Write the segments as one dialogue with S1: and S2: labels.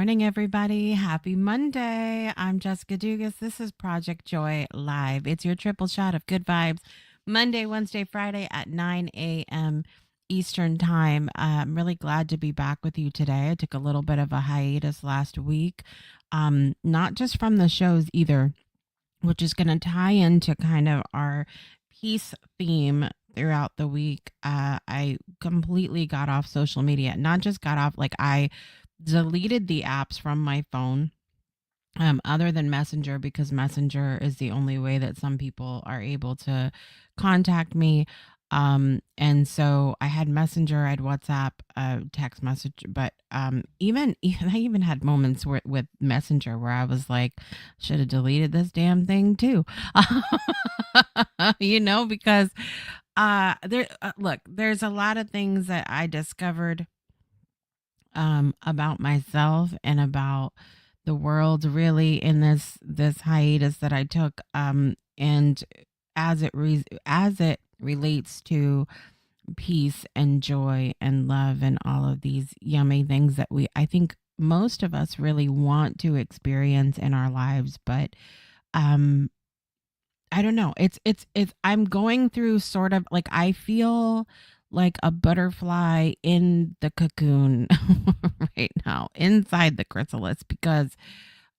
S1: morning, everybody. Happy Monday. I'm Jessica Dugas. This is Project Joy Live. It's your triple shot of good vibes Monday, Wednesday, Friday at 9 a.m. Eastern Time. I'm really glad to be back with you today. I took a little bit of a hiatus last week, not just from the shows either, which is going to tie into kind of our peace theme throughout the week. I completely got off social media, not just got off, like I deleted the apps from my phone, other than Messenger, because Messenger is the only way that some people are able to contact me. And so I had Messenger, I had WhatsApp, text message, but even I even had moments with Messenger where I was like, should have deleted this damn thing too. Because look, there's a lot of things that I discovered about myself and about the world really in this hiatus that I took, and as it relates to peace and joy and love and all of these yummy things that I think most of us really want to experience in our lives, but um I don't know. It's I'm going through sort of like, I feel like a butterfly in the cocoon right now, inside the chrysalis, because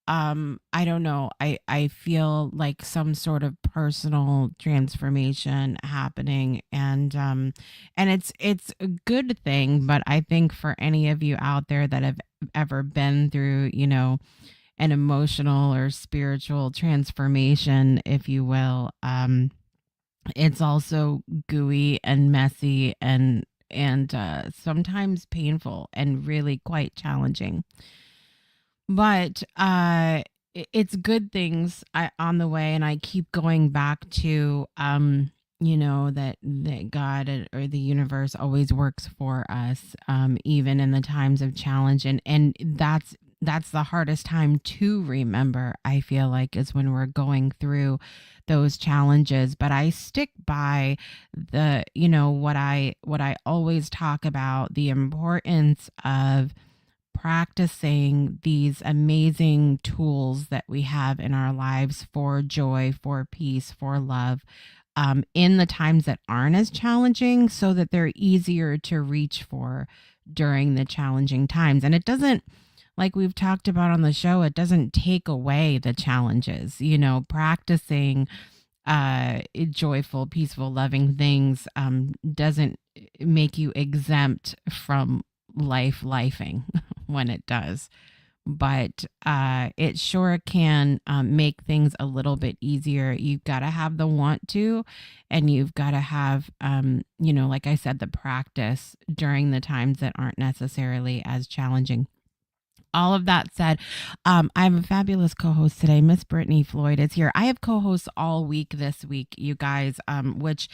S1: I don't know. I feel like some sort of personal transformation happening, and it's a good thing, but I think for any of you out there that have ever been through, an emotional or spiritual transformation, if you will. It's also gooey and messy and sometimes painful and really quite challenging. But it's good things on the way, and I keep going back to that God or the universe always works for us, even in the times of challenge, and that's the hardest time to remember, I feel like, is when we're going through those challenges. But I stick by the what I always talk about, the importance of practicing these amazing tools that we have in our lives for joy, for peace, for love, in the times that aren't as challenging, so that they're easier to reach for during the challenging times. And it doesn't, like we've talked about on the show, it doesn't take away the challenges. Practicing joyful, peaceful, loving things doesn't make you exempt from lifing when it does. But it sure can make things a little bit easier. You've got to have the want to, and you've got to have, like I said, the practice during the times that aren't necessarily as challenging. All of that said, I have a fabulous co-host today. Miss Brittany Floyd is here. I have co-hosts all week this week, you guys, which,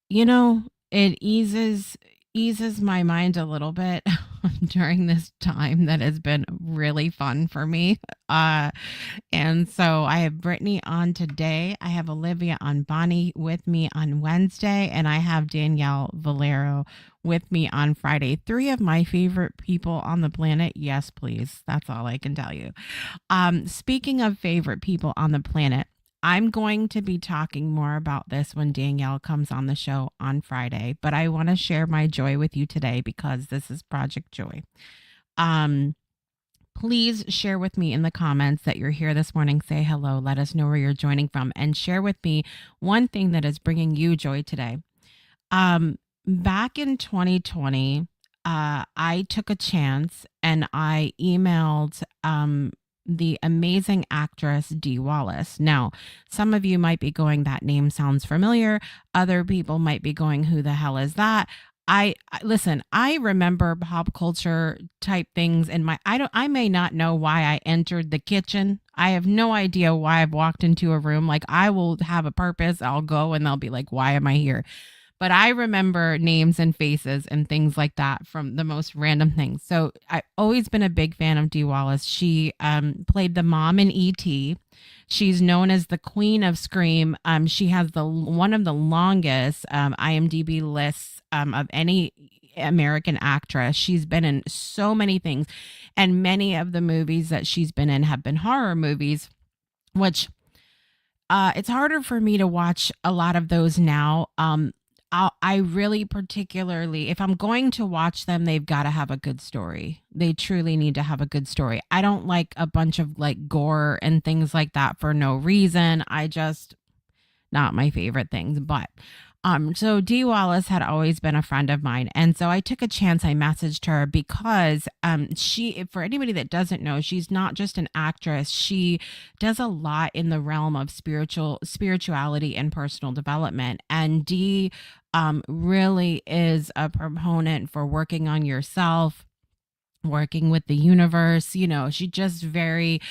S1: it eases my mind a little bit during this time that has been really fun for me. And so I have Brittany on today. I have Olivia on Bonnie with me on Wednesday, and I have Danielle Valero with me on Friday. Three of my favorite people on the planet. Yes, please. That's all I can tell you. Speaking of favorite people on the planet, I'm going to be talking more about this when Danielle comes on the show on Friday, but I want to share my joy with you today because this is Project Joy. Please share with me in the comments that you're here this morning. Say hello. Let us know where you're joining from, and share with me one thing that is bringing you joy today. Back in 2020, I took a chance and I emailed the amazing actress Dee Wallace. Now, some of you might be going, that name sounds familiar. Other people might be going, who the hell is that? Listen, I remember pop culture type things in I may not know why I entered the kitchen. I have no idea why I've walked into a room. Like, I will have a purpose. I'll go and they'll be like, why am I here? But I remember names and faces and things like that from the most random things. So I've always been a big fan of Dee Wallace. She played the mom in E.T. She's known as the Queen of Scream. She has one of the longest IMDb lists of any American actress. She's been in so many things, and many of the movies that she's been in have been horror movies, which it's harder for me to watch a lot of those now. I really particularly, if I'm going to watch them, they've got to have a good story. They truly need to have a good story. I don't like a bunch of like gore and things like that for no reason. I just, not my favorite things. But so Dee Wallace had always been a friend of mine, and so I took a chance. I messaged her because she, for anybody that doesn't know, she's not just an actress. She does a lot in the realm of spirituality and personal development. And Dee really is a proponent for working on yourself, working with the universe. She just very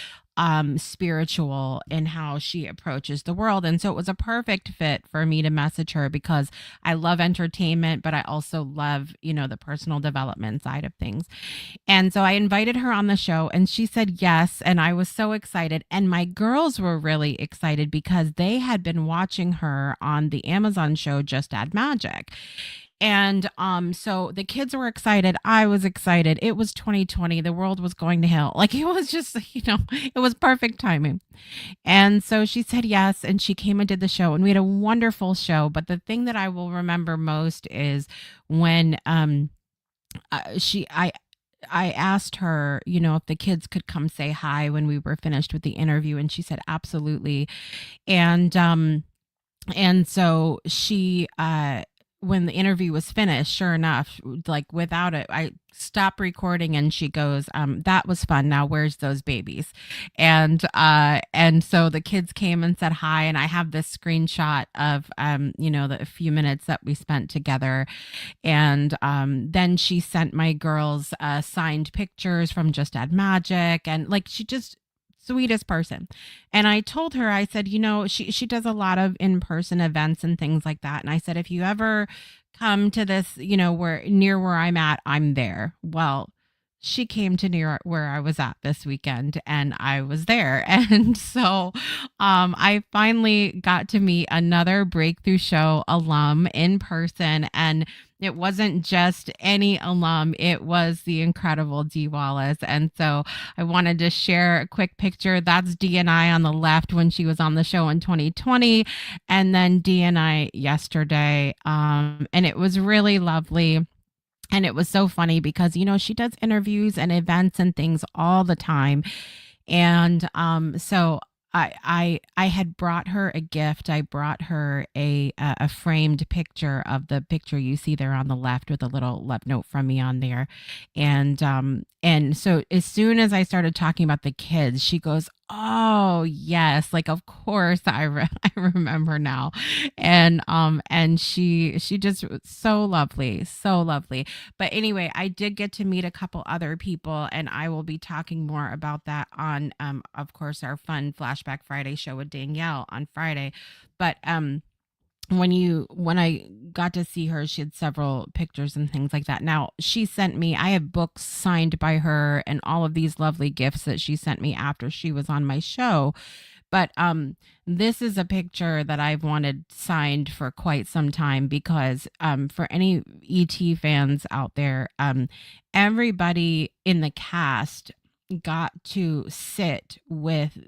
S1: spiritual in how she approaches the world. And so it was a perfect fit for me to message her because I love entertainment, but I also love, the personal development side of things. And so I invited her on the show and she said yes. And I was so excited. And my girls were really excited because they had been watching her on the Amazon show Just Add Magic. And so the kids were excited. I was excited. It was 2020. The world was going to hell. Like it was just, it was perfect timing. And so she said yes. And she came and did the show. And we had a wonderful show. But the thing that I will remember most is when I asked her, if the kids could come say hi when we were finished with the interview. And she said, absolutely. And so she, when the interview was finished, sure enough, like without it, I stopped recording and she goes, that was fun. Now where's those babies? And so the kids came and said hi. And I have this screenshot of, the few minutes that we spent together. And then she sent my girls signed pictures from Just Add Magic. And like, she just, sweetest person. And I told her, I said, she does a lot of in-person events and things like that. And I said, if you ever come to this, near where I'm at, I'm there. Well, she came to near where I was at this weekend and I was there. And so I finally got to meet another Breakthrough Show alum in person. And it wasn't just any alum, it was the incredible Dee Wallace. And so I wanted to share a quick picture. That's Dee and I on the left when she was on the show in 2020. And then Dee and I yesterday. And it was really lovely. And it was so funny because, she does interviews and events and things all the time. And so I had brought her a gift. I brought her a framed picture of the picture you see there on the left with a little love note from me on there. And so as soon as I started talking about the kids, she goes, "Oh yes, like of course I remember now." And she just was so lovely, so lovely. But anyway, I did get to meet a couple other people, and I will be talking more about that on of course our fun Flashback Friday show with Danielle on Friday. But when I got to see her, she had several pictures and things like that. Now, she sent me, I have books signed by her and all of these lovely gifts that she sent me after she was on my show. But this is a picture that I've wanted signed for quite some time because for any ET fans out there, everybody in the cast got to sit with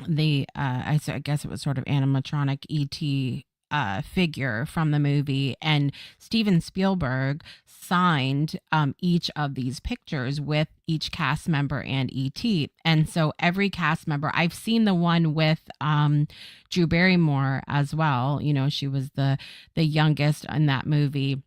S1: I guess it was sort of animatronic ET figure from the movie, and Steven Spielberg signed each of these pictures with each cast member and ET. And so every cast member, I've seen the one with Drew Barrymore as well. She was the youngest in that movie.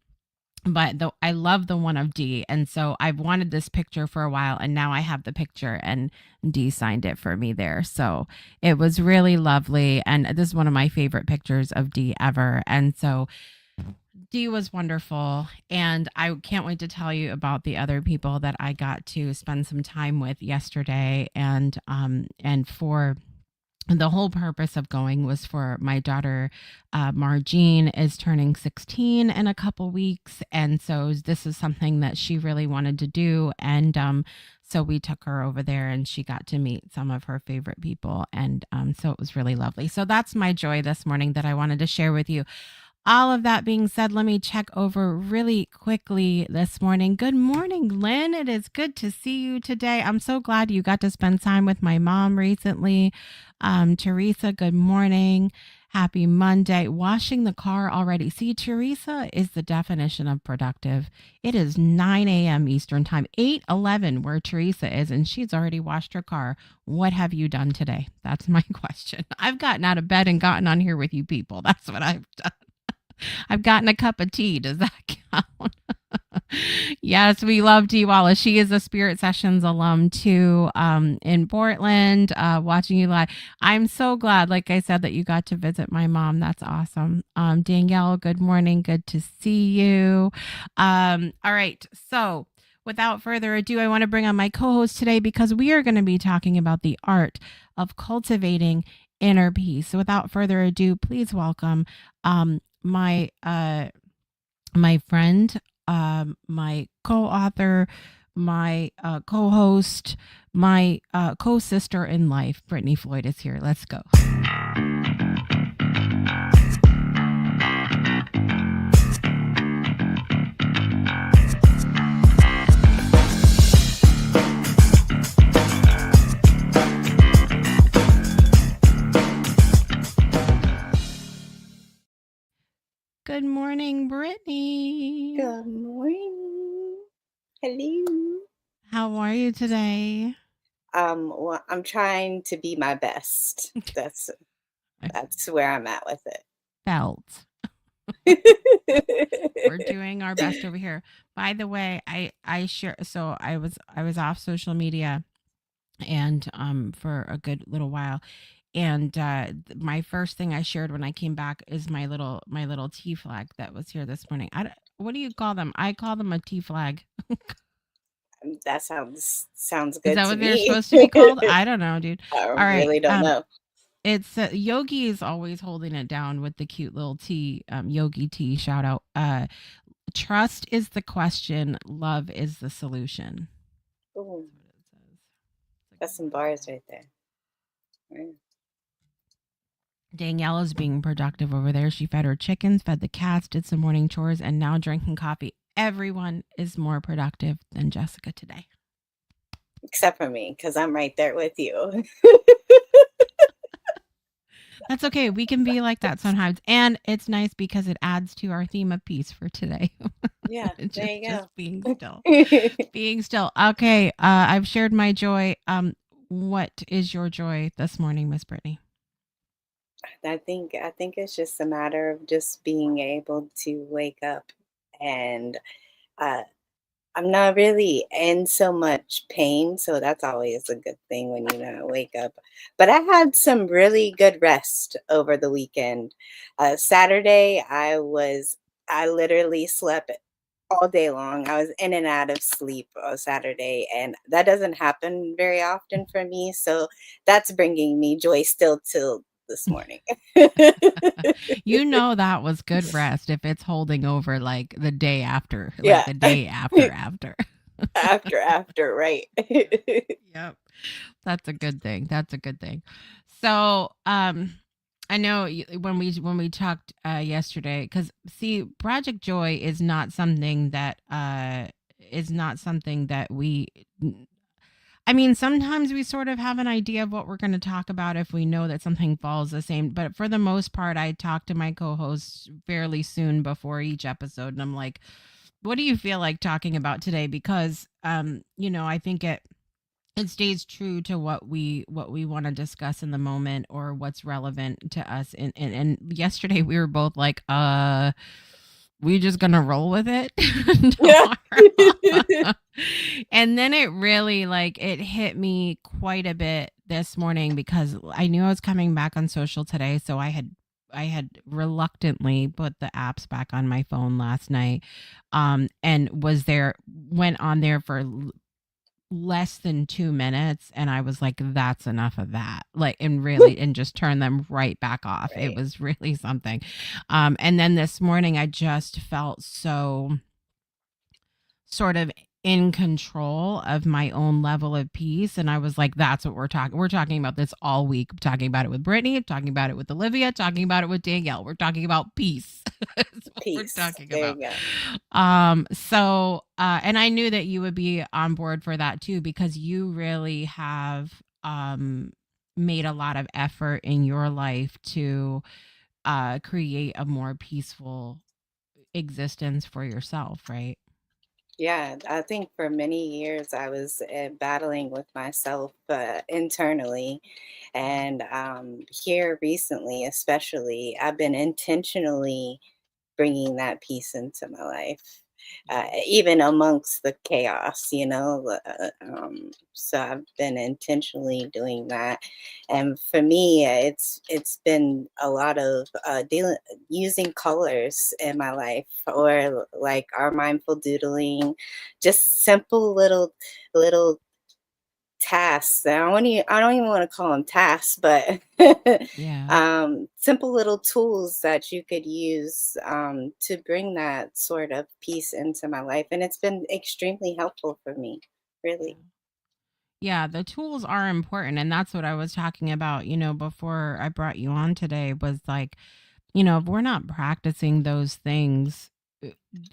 S1: But I love the one of Dee. And so I've wanted this picture for a while, and now I have the picture, and Dee signed it for me there. So it was really lovely. And this is one of my favorite pictures of Dee ever. And so Dee was wonderful. And I can't wait to tell you about the other people that I got to spend some time with yesterday. And for the whole purpose of going was for my daughter, Margine is turning 16 in a couple weeks. And so this is something that she really wanted to do. And so we took her over there and she got to meet some of her favorite people. And so it was really lovely. So that's my joy this morning that I wanted to share with you. all of that being said, let me check over really quickly this morning. Good morning, Lynn. It is good to see you today. I'm so glad you got to spend time with my mom recently. Teresa, good morning. Happy Monday. Washing the car already. See, Teresa is the definition of productive. It is 9 a.m. Eastern time, 8:11 where Teresa is, and she's already washed her car. What have you done today? That's my question. I've gotten out of bed and gotten on here with you people. That's what I've done. I've gotten a cup of tea. Does that count? Yes, we love Dee Wallace. She is a Spirit Sessions alum too, in Portland, watching you live. I'm so glad, like I said, that you got to visit my mom. That's awesome. Danielle, good morning. Good to see you. All right. So without further ado, I want to bring on my co-host today because we are going to be talking about the art of cultivating inner peace. So without further ado, please welcome my friend, my co-author, my co-host, my co-sister in life, Brittany Floyd is here. Let's go. Good morning, Brittany.
S2: Good morning. Hello.
S1: How are you today?
S2: Well, I'm trying to be my best. That's where I'm at with
S1: Felt.
S2: it.
S1: We're doing our best over here. By the way, I share. So I was off social media and for a good little while, and my first thing I shared when I came back is my little tea flag that was here this morning. What do you call them? I call them a tea flag.
S2: That sounds
S1: Is
S2: good
S1: that
S2: to
S1: what they're
S2: me.
S1: supposed to be called? I don't know, dude.
S2: I
S1: All right.
S2: really don't know.
S1: It's Yogi is always holding it down with the cute little tea. Yogi tea. Shout out. Trust is the question. Love is the solution.
S2: Ooh,
S1: That's what it says. It's like
S2: that's
S1: a
S2: some
S1: little
S2: bars
S1: bell.
S2: right there. Right.
S1: Danielle is being productive over there. She fed her chickens, fed the cats, did some morning chores, and now drinking coffee. Everyone is more productive than Jessica today.
S2: Except for me, because I'm right there with you.
S1: That's okay. We can be like that sometimes. And it's nice because it adds to our theme of peace for today.
S2: Yeah, there
S1: just
S2: you
S1: just
S2: go.
S1: being still. Being still. Okay. I've shared my joy. What is your joy this morning, Miss Brittany?
S2: I think it's just a matter of just being able to wake up and uh, I'm not really in so much pain, so that's always a good thing when wake up. But I had some really good rest over the weekend. Saturday, I literally slept all day long. I was in and out of sleep on Saturday, and that doesn't happen very often for me. So that's bringing me joy still till this morning.
S1: You know that was good rest if it's holding over like the day after, like
S2: Yeah,
S1: the day after.
S2: after, right.
S1: Yep. Yep. That's a good thing. That's a good thing. So, I know when we talked yesterday, because see, Project Joy is not something that we. I mean, sometimes we sort of have an idea of what we're going to talk about if we know that something falls the same. But for the most part, I talk to my co-hosts fairly soon before each episode, and I'm like, "What do you feel like talking about today?" Because, I think it stays true to what we want to discuss in the moment or what's relevant to us. And yesterday we were both like, we just gonna roll with it
S2: Yeah.
S1: tomorrow. And then it really like it hit me quite a bit this morning because I knew I was coming back on social today, so I had reluctantly put the apps back on my phone last night, and went on there for less than 2 minutes, and I was like, that's enough of that, like, and just turn them right back off. It
S2: Right.
S1: was really something. And then this morning I just felt so sort of in control of my own level of peace, and I was like, that's what we're talking about this all week. I'm talking about it with Brittany, talking about it with Olivia, talking about it with Danielle. We're talking about peace. That's what we're
S2: Peace.
S1: talking
S2: There
S1: about.
S2: you go.
S1: And I knew that you would be on board for that too, because you really have made a lot of effort in your life to create a more peaceful existence for yourself, right?
S2: Yeah, I think for many years I was battling with myself internally. And here recently, especially, I've been intentionally bringing that peace into my life,
S1: Yeah.
S2: even amongst the chaos, so I've been intentionally doing that, and for me, it's been a lot of dealing using colors in my life, or like our mindful doodling, just simple little tasks. I don't even want to call them tasks, but
S1: Yeah.
S2: simple little tools that you could use to bring that sort of peace into my life. And it's been extremely helpful for me,
S1: Yeah.
S2: really.
S1: Yeah, the tools are important, and that's what I was talking about, before I brought you on today was like, if we're not practicing those things uh,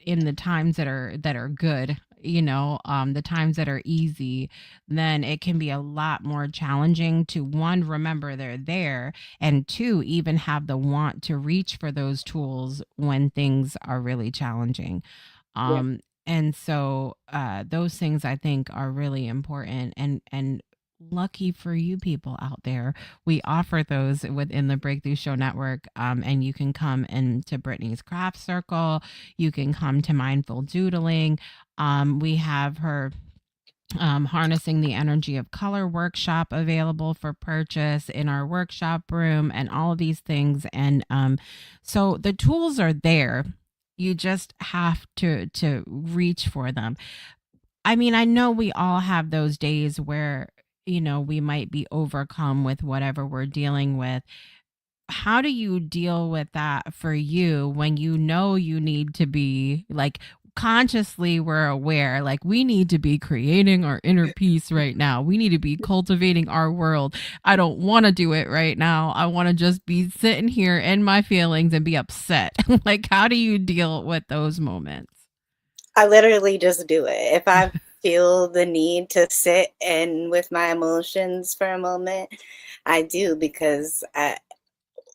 S1: in the times that are good, the times that are easy, then it can be a lot more challenging to, one, remember they're there, and two, even have the want to reach for those tools when things are really challenging.
S2: Yeah.
S1: And so those things I think are really important, and lucky for you people out there, we offer those within the Breakthrough Show Network. And you can come into Brittany's craft circle, you can come to mindful doodling. We have her harnessing the energy of color workshop available for purchase in our workshop room, and all of these things. And so the tools are there, you just have to reach for them. I mean, I know we all have those days where we might be overcome with whatever we're dealing with. How do you deal with that for you when you need to be like, consciously we're aware, like, we need to be creating our inner peace right now, we need to be cultivating our world, I don't want to do it right now, I want to just be sitting here in my feelings and be upset. Like, how do you deal with those moments?
S2: I literally just do it. If I feel the need to sit in with my emotions for a moment, I do, because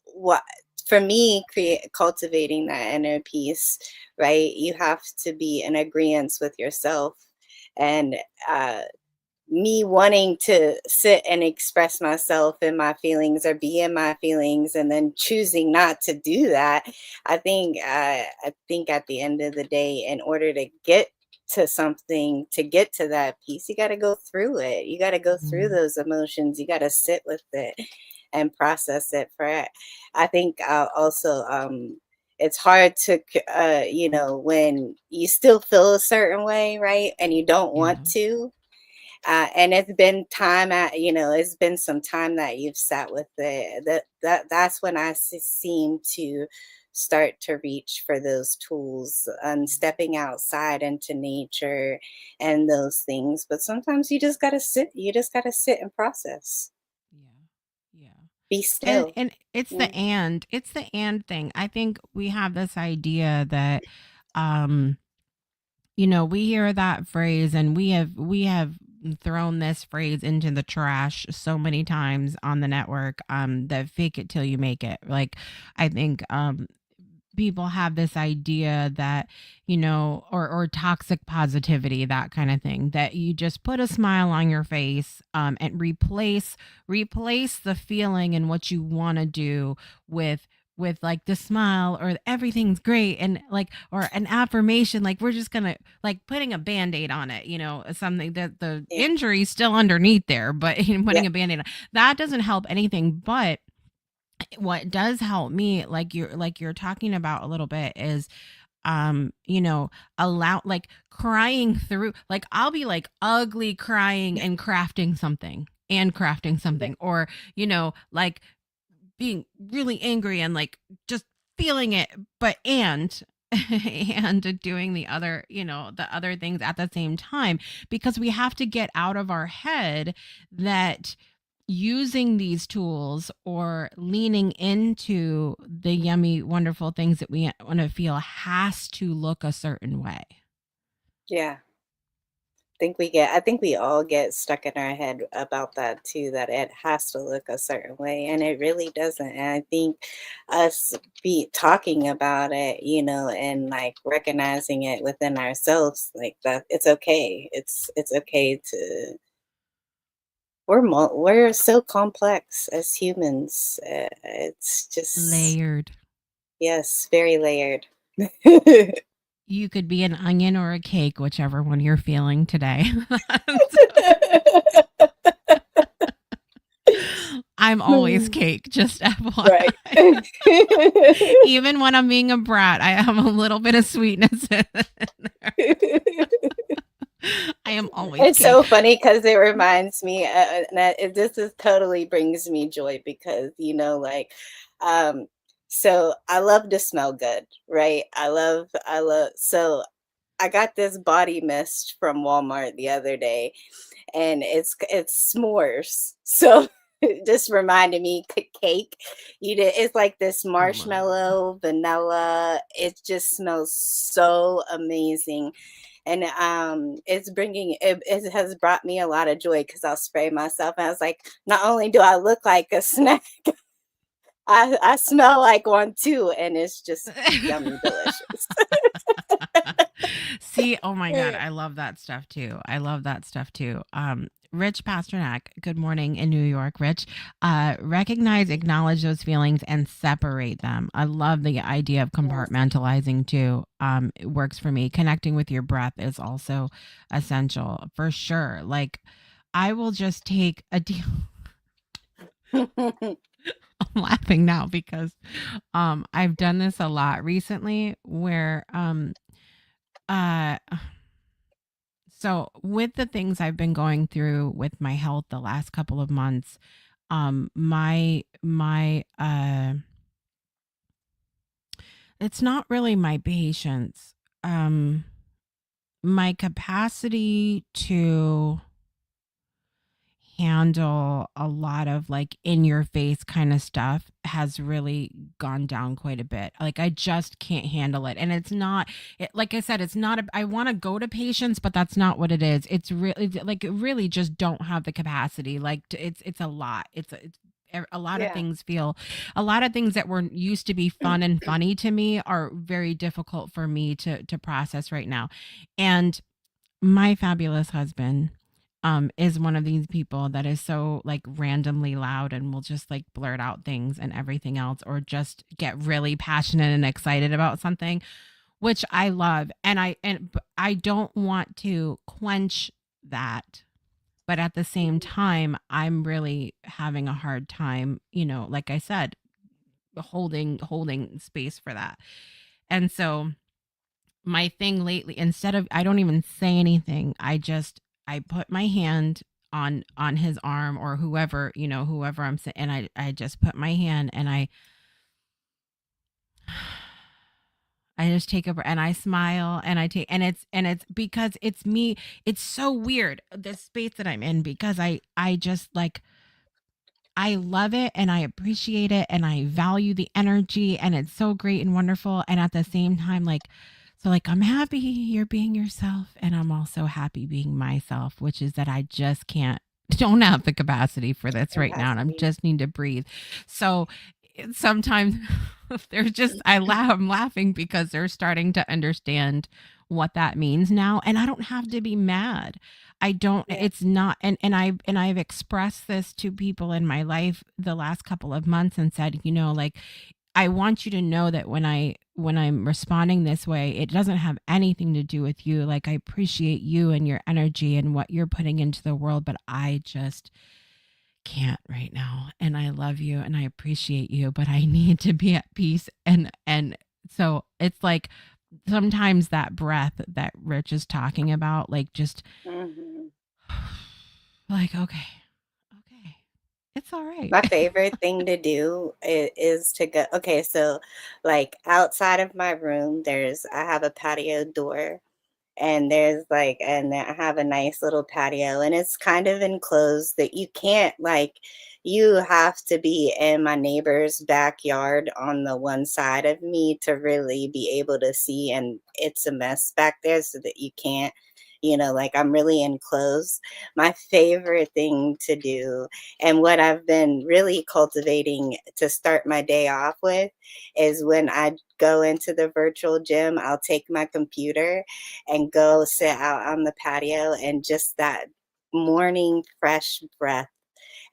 S2: what for me, create cultivating that inner peace, right? You have to be in agreement with yourself, and uh me wanting to sit and express myself and my feelings, or be in my feelings, and then choosing not to do that, I think at the end of the day, in order to get to something, to get to that peace, you got to go through it. You got to go through
S1: Mhm.
S2: those emotions. You got to sit with it and process it. I think also it's hard to when you still feel a certain way, right, and you don't want
S1: Yeah.
S2: to, and it's been time at it's been some time that you've sat with it, that's when seem to start to reach for those tools and stepping outside into nature and those things. But sometimes you just got to sit and process,
S1: Yeah. Yeah.
S2: be
S1: and
S2: still.
S1: and
S2: Mm.
S1: it's the and thing. I think we have this idea that um we hear that phrase, and we have thrown this phrase into the trash so many times on the network, that fake it till you make it. Like, I think people have this idea that, or toxic positivity, that kind of thing, that you just put a smile on your face, and replace the feeling and what you want to do with like the smile, or everything's great, and like, or an affirmation, like, we're just gonna, like, putting a band-aid on it, something that the
S2: Yeah.
S1: injury's still underneath there, but
S2: Yeah.
S1: putting a band-aid on that doesn't help anything. But what does help me, like you're talking about a little bit, is allow, like, crying through, like, I'll be like ugly crying and crafting
S2: Yeah.
S1: something, or like being really angry and like just feeling it, but and doing the other things at the same time, because we have to get out of our head that using these tools or leaning into the yummy, wonderful things that we want to feel has to look a certain way.
S2: Yeah. I think we all get stuck in our head about that too, that it has to look a certain way, and it really doesn't. And I think us be talking about it, and like recognizing it within ourselves, like that it's okay. It's okay to we're so complex as humans. It's just
S1: Layered.
S2: yes, very layered.
S1: You could be an onion or a cake, whichever one you're feeling today. I'm always cake, just
S2: Right.
S1: FYI. Even when I'm being a brat, I have a little bit of sweetness in there. I am always
S2: It's
S1: cake.
S2: so funny because it reminds me, this is totally brings me joy because, um, so I love to smell good, right? So I got this body mist from Walmart the other day, and it's s'mores. So it just reminded me cake. It's like this
S1: Love.
S2: marshmallow, vanilla. It just smells so amazing. And it has brought me a lot of joy because I'll spray myself. And I was like, not only do I look like a snack, I smell like one too, and it's just yummy delicious.
S1: See, oh my God, I love that stuff too. I love that stuff too. Rich Pasternak, good morning in New York, Rich. Recognize, acknowledge those feelings and separate them. I love the idea of
S2: Yes.
S1: compartmentalizing too. It works for me. Connecting with your breath is also essential for sure. Like, I will just take a deal. I'm laughing now because I've done this a lot recently where uh so with the things I've been going through with my health the last couple of months, my it's not really my patience. Um my capacity to handle a lot of like in your face kind of stuff has really gone down quite a bit. Like I just can't handle it. And it's not like I said, it's not I want to go to patients, but that's not what it is. It's really like really just don't have the capacity. Like it's a lot. It's a lot of
S2: Yeah.
S1: things feel a lot of things that were used to be fun and funny to me are very difficult for me to process right now. And my fabulous husband is one of these people that is so like randomly loud and will just like blurt out things and everything else or just get really passionate and excited about something, which I love. I don't want to quench that, but at the same time I'm really having a hard time, like I said, holding space for that. And so my thing lately, instead of I don't even say anything, I put my hand on his arm or whoever, whoever I'm saying, and I just put my hand and I just take over and I smile and I take and it's because it's me. It's so weird the space that I'm in because I just like I love it and I appreciate it and I value the energy and it's so great and wonderful. And at the same time, like I'm happy you're being yourself and I'm also happy being myself, which is that I just can't don't have the capacity for this right now and I
S2: Capacity.
S1: just need to breathe. So sometimes there's just I'm laughing because they're starting to understand what that means now and I don't have to be mad. I don't
S2: Yeah.
S1: it's not I've expressed this to people in my life the last couple of months and said, like I want you to know that when I'm responding this way, it doesn't have anything to do with you. Like I appreciate you and your energy and what you're putting into the world, but I just can't right now. And I love you and I appreciate you, but I need to be at peace and so it's like sometimes that breath that Rich is talking about, like just
S2: Mhm.
S1: like, okay, it's all right.
S2: My favorite thing to do is to go. Okay, so like outside of my room, I have a patio door, and there's like and I have a nice little patio, and it's kind of enclosed that you can't like you have to be in my neighbor's backyard on the one side of me to really be able to see, and it's a mess back there so that you can't, like I'm really enclosed. My favorite thing to do, and what I've been really cultivating to start my day off with, is when I go into the virtual gym, I'll take my computer and go sit out on the patio, and just that morning fresh breath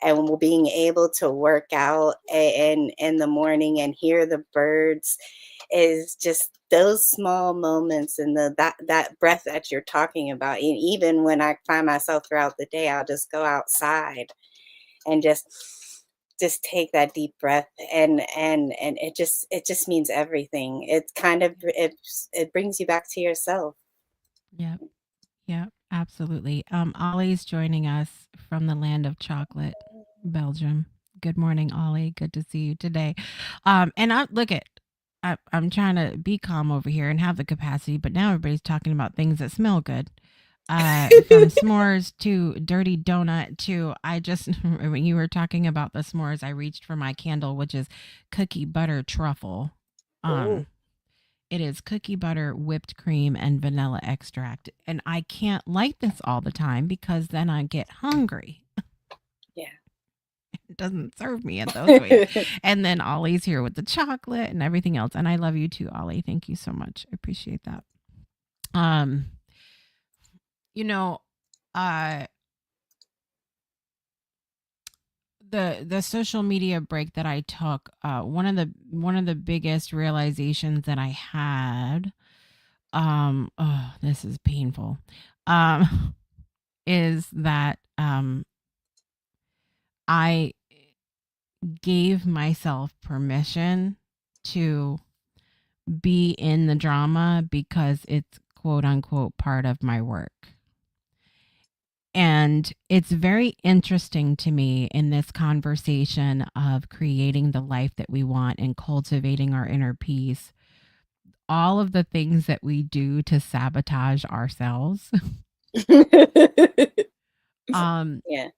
S2: and being able to work out in the morning and hear the birds is just those small moments, and that breath that you're talking about. And even when I find myself throughout the day, I'll just go outside and just take that deep breath, and it just means everything. It kind of it brings you back to yourself.
S1: Yep. Yep. Absolutely. Ollie's joining us from the land of chocolate, Belgium. Good morning, Ollie. Good to see you today. And I look at, I'm trying to be calm over here and have the capacity, but now everybody's talking about things that smell good. From s'mores to dirty donut to I just when you were talking about the s'mores, I reached for my candle, which is cookie butter truffle.
S2: Ooh,
S1: Um, it is cookie butter, whipped cream, and vanilla extract. And I can't light this all the time because then I get hungry.
S2: yeah.
S1: It doesn't serve me in those ways. And then Ollie's here with the chocolate and everything else. And I love you too, Ollie. Thank you so much. I appreciate that. Um, you know, uh the social media break that I took, one of the biggest realizations that I had, oh, this is painful, um, is that I gave myself permission to be in the drama because it's quote unquote part of my work. And it's very interesting to me in this conversation of creating the life that we want and cultivating our inner peace, all of the things that we do to sabotage ourselves. um,
S2: Yeah.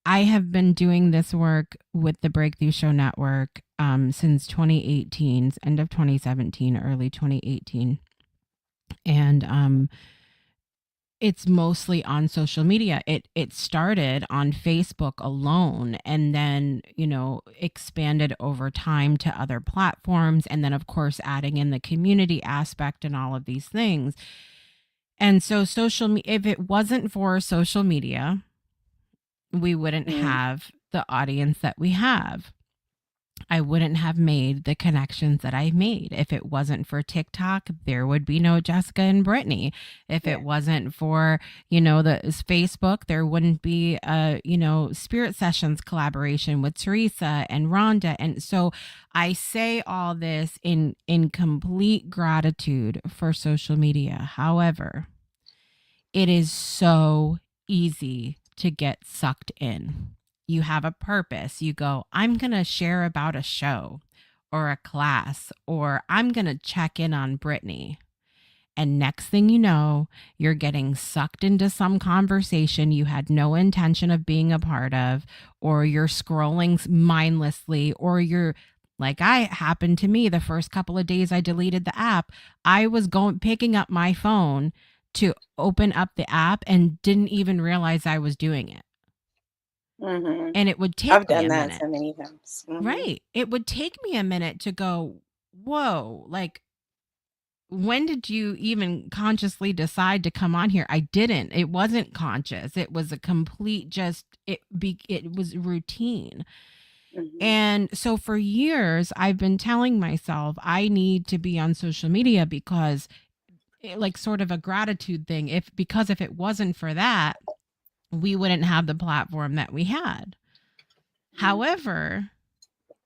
S1: I have been doing this work with the Breakthrough Show Network since 2018, end of 2017, early 2018. And it's mostly on social media. It started on Facebook alone and then, expanded over time to other platforms and then of course adding in the community aspect and all of these things. And so if it wasn't for social media, we wouldn't
S2: Mm,
S1: have the audience that we have. I wouldn't have made the connections that I've made. If it wasn't for TikTok, there would be no Jessica and Brittany. If it
S2: yeah.
S1: wasn't for, the Facebook, there wouldn't be a, Spirit Sessions collaboration with Teresa and Rhonda. And so I say all this in complete gratitude for social media. However, it is so easy to get sucked in. You have a purpose. You go, I'm going to share about a show or a class, or I'm going to check in on Brittany. And next thing you know, you're getting sucked into some conversation you had no intention of being a part of, or you're scrolling mindlessly, or you're like I happened to me the first couple of days I deleted the app. I was picking up my phone to open up the app and didn't even realize I was doing it.
S2: Mhm.
S1: And it would take
S2: I've
S1: me
S2: done
S1: a
S2: that
S1: minute.
S2: so many times. Mhm.
S1: Right. It would take me a minute to go, whoa, like when did you even consciously decide to come on here? I didn't. It wasn't conscious. It was a complete it was routine.
S2: Mhm.
S1: And so for years I've been telling myself I need to be on social media because like sort of a gratitude thing. If it wasn't for that, we wouldn't have the platform that we had. However,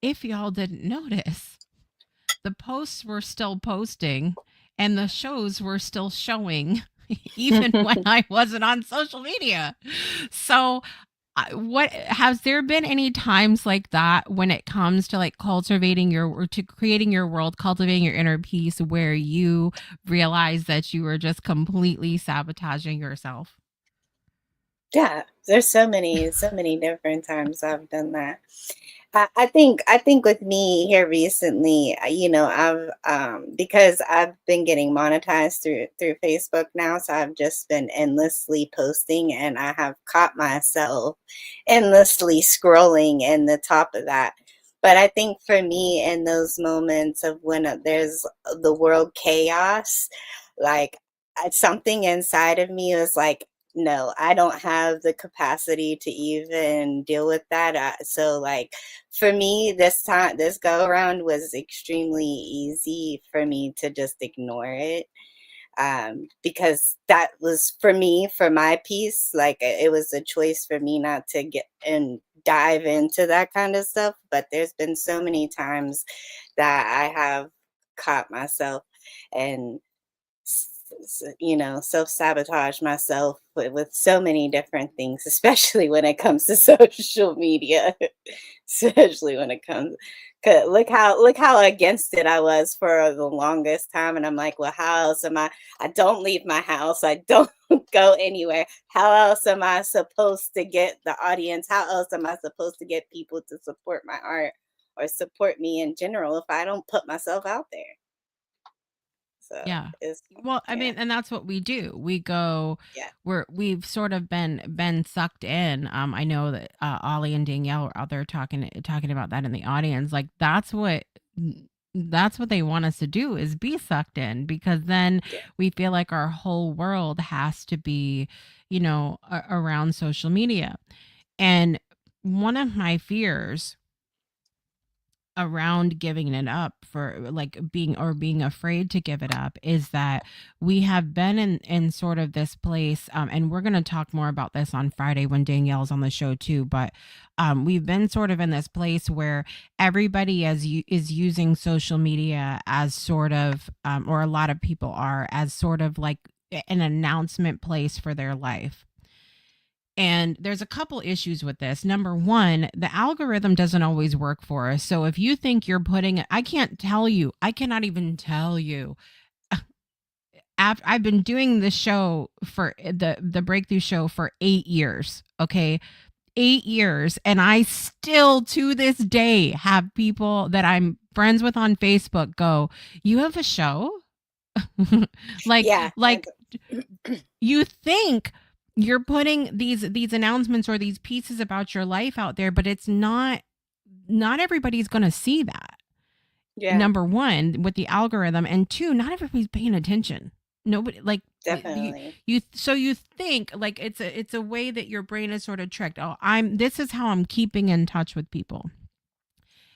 S1: if y'all didn't notice, the posts were still posting and the shows were still showing even when I wasn't on social media. So what has there been any times like that when it comes to like cultivating your or to creating your world, cultivating your inner peace, where you realize that you were just completely sabotaging yourself?
S2: Yeah, there's so many different times I've done that. I think with me here recently, I've because I've been getting monetized through Facebook now, so I've just been endlessly posting, and I have caught myself endlessly scrolling in the top of that. But I think for me, in those moments of when there's the world chaos, like something inside of me was like, no, I don't have the capacity to even deal with that. So, like, for me, this go around was extremely easy for me to just ignore it, because that was for me, for my peace. Like, it was a choice for me not to get and dive into that kind of stuff. But there's been so many times that I have caught myself and self-sabotage myself with so many different things, especially when it comes to social media. Especially when it comes, 'cause look how against it I was for the longest time, and I'm like, well, how else am I don't leave my house, I don't go anywhere. How else am I supposed to get the audience? How else am I supposed to get people to support my art or support me in general if I don't put myself out there? So
S1: Yeah.
S2: it's
S1: Well, I
S2: yeah.
S1: mean, and that's what we do. We go
S2: Yeah.
S1: we've sort of been sucked in. I know that Ollie and Danielle are out there talking about that in the audience. Like that's what they want us to do is be sucked in, because then
S2: Yeah.
S1: we feel like our whole world has to be, around social media. And one of my fears around giving it up, for like being afraid to give it up, is that we have been in sort of this place, and we're going to talk more about this on Friday when Danielle's on the show too, but we've been sort of in this place where everybody is using social media as sort of, or a lot of people are, as sort of like an announcement place for their life. And there's a couple issues with this. Number one, the algorithm doesn't always work for us. So if you think you're putting, I cannot even tell you. After I've been doing this show for the breakthrough show for 8 years. Okay. 8 years. And I still to this day have people that I'm friends with on Facebook go, "You have a show?" like,
S2: Yeah.
S1: like you think you're putting these announcements or these pieces about your life out there, but it's not everybody's going to see that.
S2: Yeah,
S1: Number one, with the algorithm, and two, not everybody's paying attention. Nobody, like,
S2: definitely.
S1: you think like it's a way that your brain is sort of tricked. Oh, this is how I'm keeping in touch with people.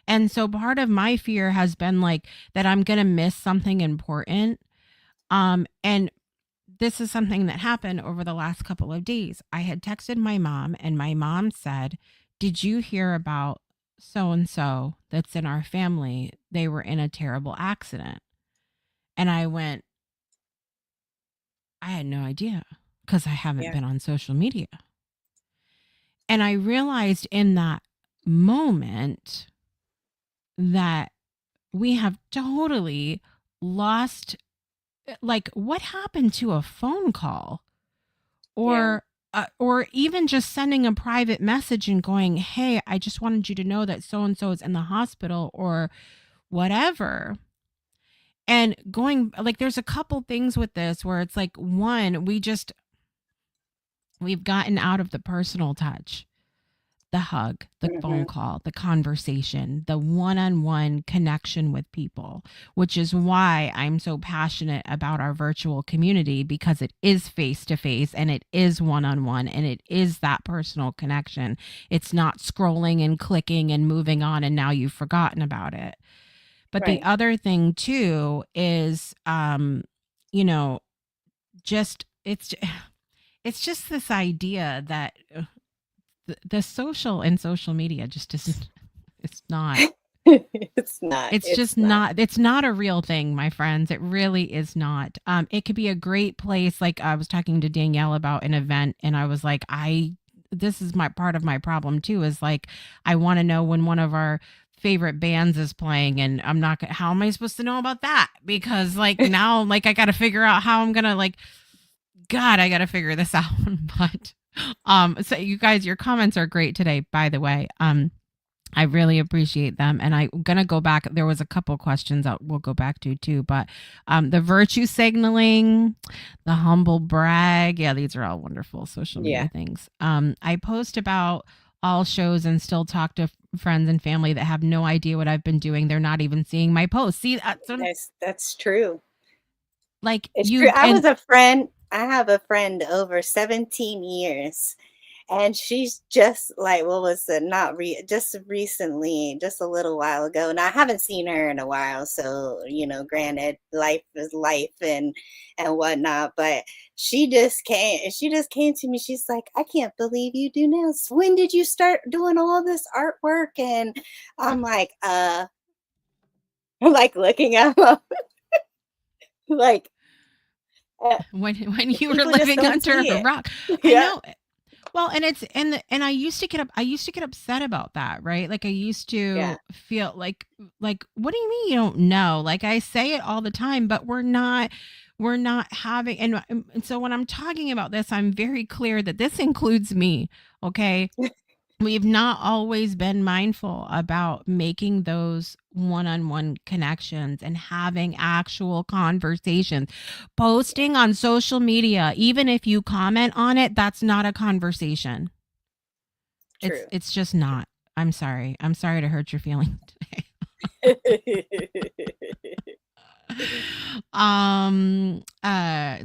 S1: And so part of my fear has been like that I'm going to miss something important. And this is something that happened over the last couple of days. I had texted my mom, and my mom said, "Did you hear about so and so that's in our family? They were in a terrible accident." And I went, "I had no idea, because I haven't
S2: Yeah.
S1: been on social media." And I realized in that moment that we have totally lost, like, what happened to a phone call?
S2: Yeah.
S1: Or even just sending a private message and going, "Hey, I just wanted you to know that so and so is in the hospital," or whatever. And going, like, there's a couple things with this where it's like, one, we've gotten out of the personal touch, the hug, the phone
S2: Mhm.
S1: call, the conversation, the one-on-one connection with people, which is why I'm so passionate about our virtual community, because it is face to face and it is one-on-one and it is that personal connection. It's not scrolling and clicking and moving on and now you've forgotten about it. But the
S2: Right.
S1: other thing too is, you know, just it's just this idea that the social and social media just isn't, it's not,
S2: It's not,
S1: it's
S2: it's
S1: just
S2: not.
S1: not, it's not a real thing, my friends. It really is not. It could be a great place. Like, I was talking to Danielle about an event, and I was like, this is my part of my problem too, is like I want to know when one of our favorite bands is playing, and I'm not how am I supposed to know about that? Because like now like I got to figure out how I'm going to like god, I got to figure this out. But so you guys, your comments are great today, by the way. I really appreciate them. And I'm going to go back. There was a couple questions that we'll go back to too. But the virtue signaling, the humble brag. Yeah, these are all wonderful social
S2: Yeah,
S1: media things. I post about all shows and still talk to friends and family that have no idea what I've been doing. They're not even seeing my posts. See,
S2: that's true.
S1: like
S2: It's true.
S1: you, and
S2: I have a friend over 17 years, and she's just like, what was it? Not just recently, just a little while ago. And I haven't seen her in a while, so granted, life is life and whatnot. But she just came to me. She's like, I can't believe you do nails. When did you start doing all this artwork? And I'm like, I'm like looking at her, like, uh,
S1: when you were
S2: people just
S1: living
S2: don't
S1: under
S2: see
S1: a
S2: it.
S1: rock, I
S2: Yeah,
S1: know. Well, and it's and I used to get upset about that, right? Like I used
S2: yeah,
S1: to feel like what do you mean you don't know? Like I say it all the time, but we're not having and so when I'm talking about this, I'm very clear that this includes me, okay? We've not always been mindful about making those one-on-one connections and having actual conversations. Posting on social media, even if you comment on it, that's not a conversation. it's
S2: true.
S1: it's just not. I'm sorry to hurt your feelings today.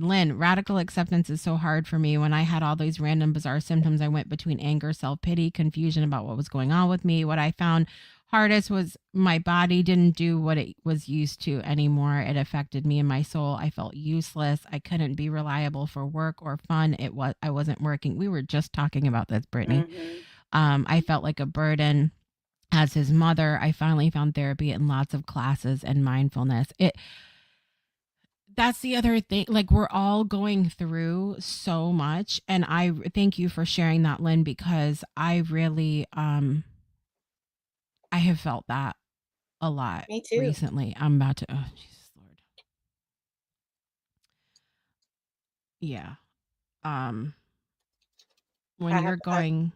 S1: Lynn, radical acceptance is so hard for me. When I had all these random bizarre symptoms, I went between anger, self-pity, confusion about what was going on with me. What I found hardest was my body didn't do what it was used to anymore. It affected me and my soul. I felt useless. I couldn't be reliable for work or fun. I wasn't working. We were just talking about this, Brittany.
S2: Mhm.
S1: I felt like a burden. As his mother, I finally found therapy and lots of classes and mindfulness. It That's the other thing. Like we're all going through so much, and I thank you for sharing that, Lynn, because I really I have felt that a lot
S2: Me too.
S1: recently. I'm about to oh Jesus Lord. Yeah. Um when
S2: I
S1: you're
S2: have
S1: going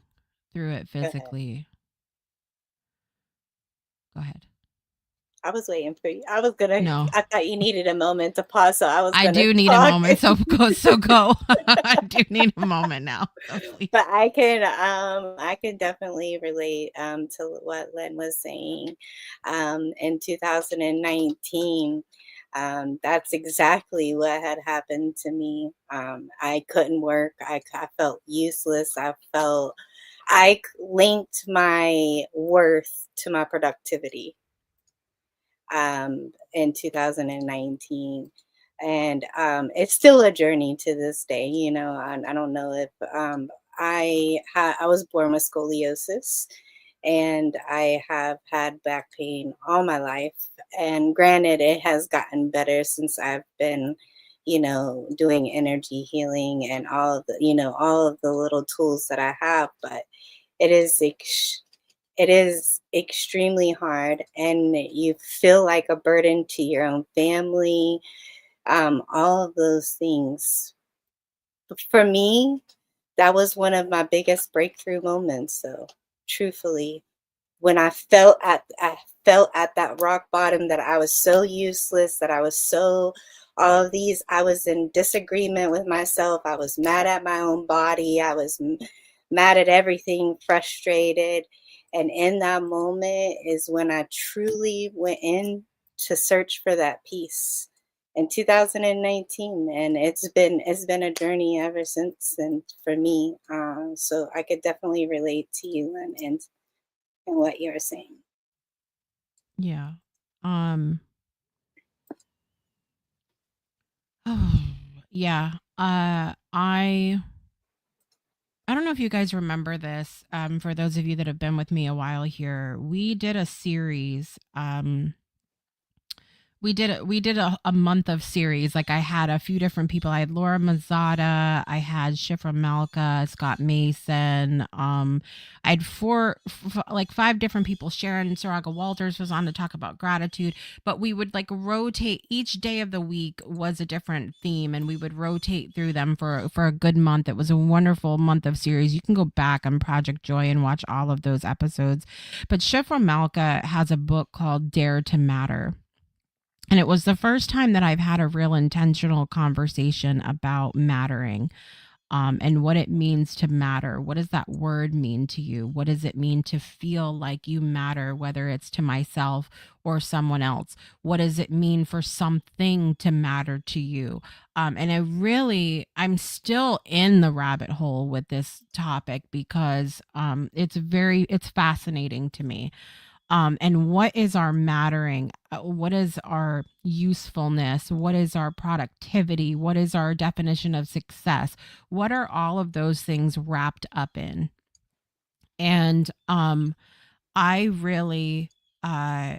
S1: through it
S2: go ahead.
S1: physically, go ahead.
S2: I was waiting for you.
S1: No.
S2: I thought you needed a moment to pause, so I was
S1: I
S2: gonna
S1: do need a
S2: talk.
S1: moment. So go. I do need a moment now. So please.
S2: But I can definitely relate to what Len was saying. In 2019, that's exactly what had happened to me. I couldn't work. I felt useless. Linked my worth to my productivity in 2019. And it's still a journey to this day. I don't know if I was born with scoliosis, and I have had back pain all my life. And granted, it has gotten better since I've been, doing energy healing and all of the little tools that I have. But it is it is extremely hard, and you feel like a burden to your own family, all of those things. For me, that was one of my biggest breakthrough moments, so truthfully, when I felt at that rock bottom, that I was so useless, that I was so all of these I was in disagreement with myself. I was mad at my own body. I was mad at everything, frustrated. And in that moment is when I truly went in to search for that peace in 2019, and it's been a journey ever since. And for me, so I could definitely relate to you and what you're saying.
S1: Yeah. Um oh, yeah. I don't know if you guys remember this. For those of you that have been with me a while here, we did a series we did a month of series. Like I had a few different people. I had Laura Mazzata, I had Shifra Malka, Scott Mason. I had like five different people. Sharon Saraga Walters was on to talk about gratitude. But we would like rotate, each day of the week was a different theme, and we would rotate through them for a good month. It was a wonderful month of series. You can go back on Project Joy and watch all of those episodes. But Shifra Malka has a book called Dare to Matter, and it was the first time that I've had a real intentional conversation about mattering, and what it means to matter. What does that word mean to you? What does it mean to feel like you matter, whether it's to myself or someone else? What does it mean for something to matter to you? And I'm still in the rabbit hole with this topic because it's fascinating to me. And what is our mattering? What is our usefulness? What is our productivity? What is our definition of success? What are all of those things wrapped up in? And I really, uh,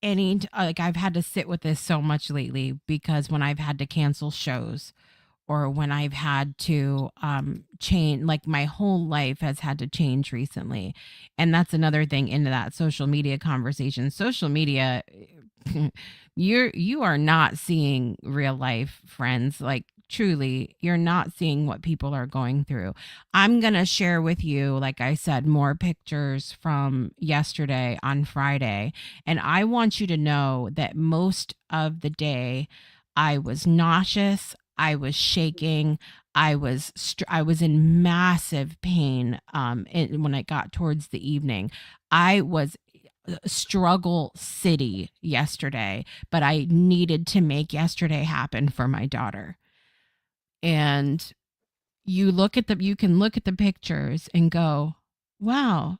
S1: like I've had to sit with this so much lately because when I've had to cancel shows, or when I've had to change, like my whole life has had to change recently. And that's another thing into that social media conversation. Social media, you are not seeing real life friends. Like truly, you're not seeing what people are going through. I'm going to share with you, like I said, more pictures from yesterday on Friday. And I want you to know that most of the day I was nauseous, I was shaking. I was in massive pain when I got towards the evening. I was struggle city yesterday, but I needed to make yesterday happen for my daughter. And you can look at the pictures and go, wow,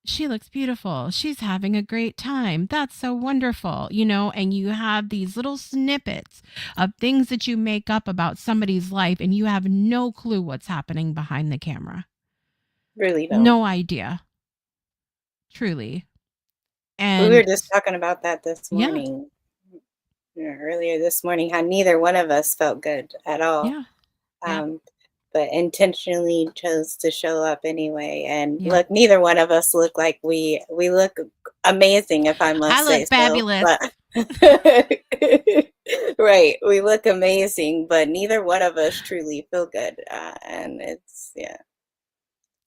S1: she looks beautiful, she's having a great time, that's so wonderful, and you have these little snippets of things that you make up about somebody's life, and you have no clue what's happening behind the camera.
S2: Really don't.
S1: No idea, truly.
S2: We were
S1: And
S2: just talking about that this
S1: yeah,
S2: morning, earlier this morning, how neither one of us felt good at all.
S1: yeah, yeah,
S2: Um, but intentionally chose to show up anyway. And
S1: yeah.
S2: look, neither one of us look like we look amazing, if I
S1: I
S2: must
S1: look
S2: say so.
S1: fabulous.
S2: But right, we look amazing, but neither one of us truly feel good. And it's yeah,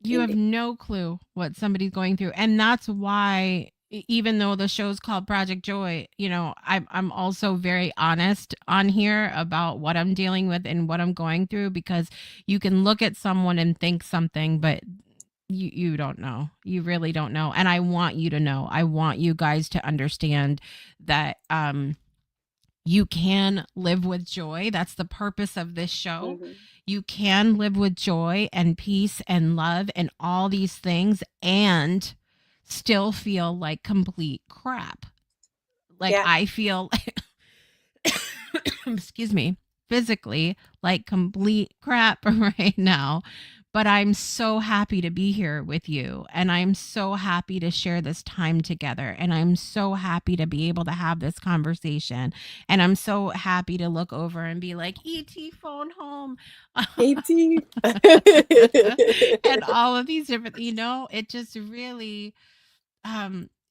S1: You have
S2: indeed.
S1: no clue what somebody's going through, and that's why even though the show's called Project Joy, I'm also very honest on here about what I'm dealing with and what I'm going through, because you can look at someone and think something, but you don't know. You really don't know. And I want you to know. I want you guys to understand that you can live with joy. That's the purpose of this show.
S2: Hmm.
S1: You can live with joy and peace and love and all these things and still feel like complete crap. Like
S2: Yeah.
S1: I feel, excuse me, physically like complete crap right now. But I'm so happy to be here with you. And I'm so happy to share this time together. And I'm so happy to be able to have this conversation. And I'm so happy to look over and be like, ET phone home.
S2: AT.
S1: And all of these different, it just really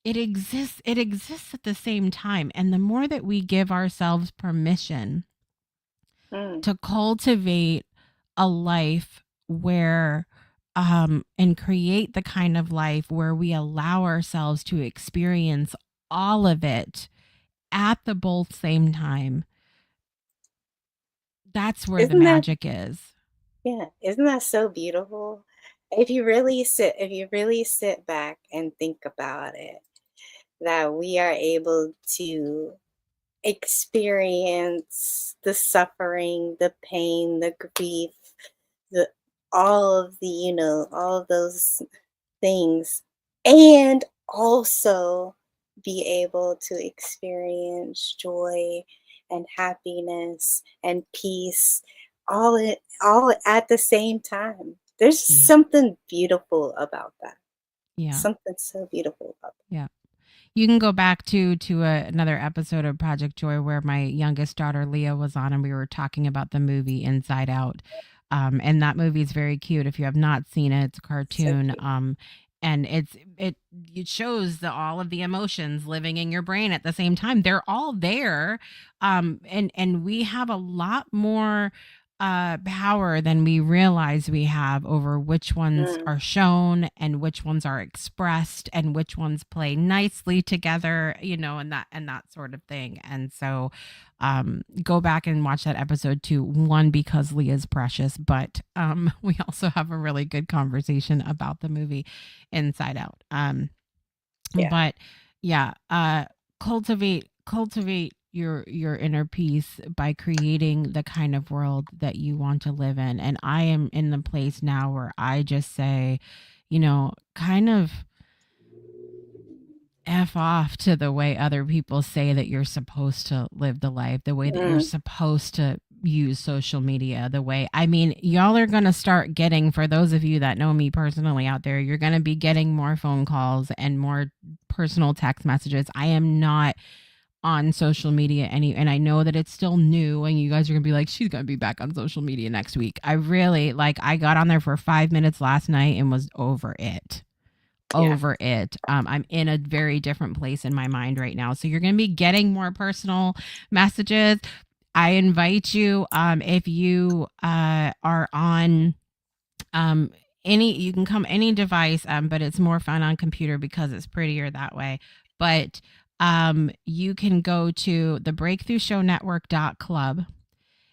S1: it exists at the same time. And the more that we give ourselves permission
S2: Mm.
S1: to cultivate a life where and create the kind of life where we allow ourselves to experience all of it at the both same time, that's where the
S2: Isn't that
S1: magic is.
S2: Yeah, isn't that so beautiful? If you really sit back and think about it, that we are able to experience the suffering, the pain, the grief, the all of all of those things, and also be able to experience joy and happiness and peace all at the same time. There's
S1: Yeah.
S2: something beautiful about that.
S1: Yeah.
S2: Something so beautiful about
S1: Yeah. You can go back to another episode of Project Joy where my youngest daughter Leah was on, and we were talking about the movie Inside Out. And that movie is very cute. If you have not seen it, it's a
S2: So
S1: cartoon.
S2: cute.
S1: And it shows all of the emotions living in your brain at the same time. They're all there. And we have a lot more power than we realize we have over which ones
S2: Mm,
S1: are shown and which ones are expressed and which ones play nicely together, and that sort of thing. And so go back and watch that episode too. One, because Leah's precious, but we also have a really good conversation about the movie Inside Out.
S2: yeah.
S1: But yeah, cultivate your inner peace by creating the kind of world that you want to live in. And I am in the place now where I just say, kind of F off to the way other people say that you're supposed to live the life, the way that you're
S2: Mm,
S1: supposed to use social media, the way, I mean, y'all are going to start getting, for those of you that know me personally out there, you're going to be getting more phone calls and more personal text messages. I am not on social media and I know that it's still new and you guys are going to be like, she's going to be back on social media next week. I really, like, I got on there for 5 minutes last night and was over it.
S2: yeah.
S1: Over it. I'm in a very different place in my mind right now. So you're going to be getting more personal messages. I invite you, if you are on you can come any device, but it's more fun on computer because it's prettier that way. But you can go to the breakthroughshownetwork.club